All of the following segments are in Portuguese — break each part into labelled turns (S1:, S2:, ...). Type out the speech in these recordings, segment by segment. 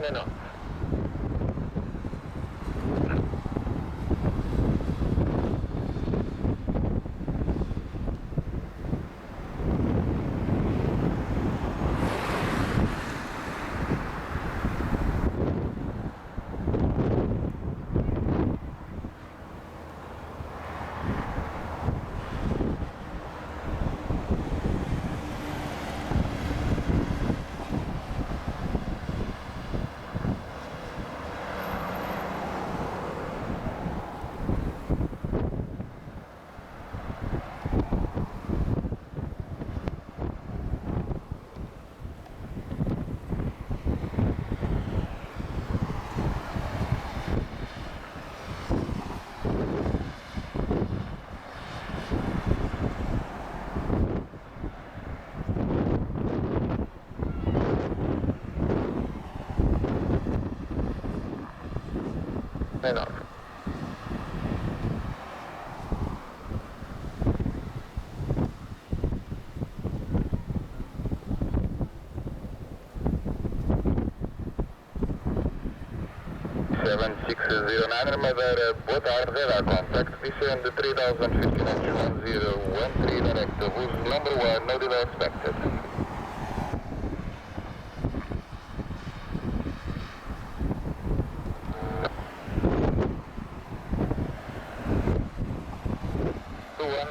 S1: knots. Enough. Seven six 09 Madeira, boa tarde, radar contact, descend 3015 1013 direct, who's number 1, no delay expected.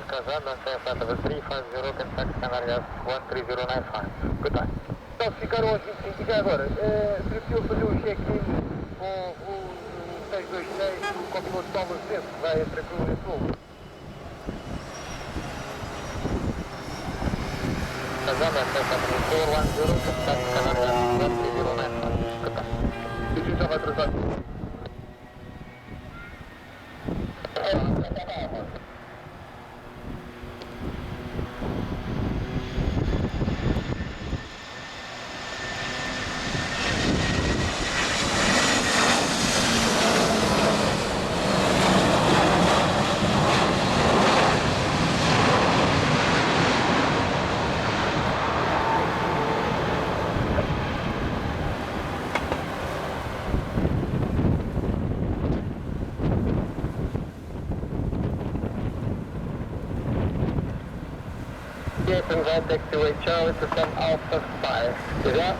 S1: Kazan, Santa 350, contact Canarias 13095. Goodbye. Então, se ficaram aos 25 e já agora, seria possível fazer o check-in com o 626 do copiloto Thomas Bento, que vai tranquilo nesse voo. Kazan, Santa 410, contact Canarias 13095. Goodbye. E já vai tratar. Contact to Charlie to some Alpha 5. Is that?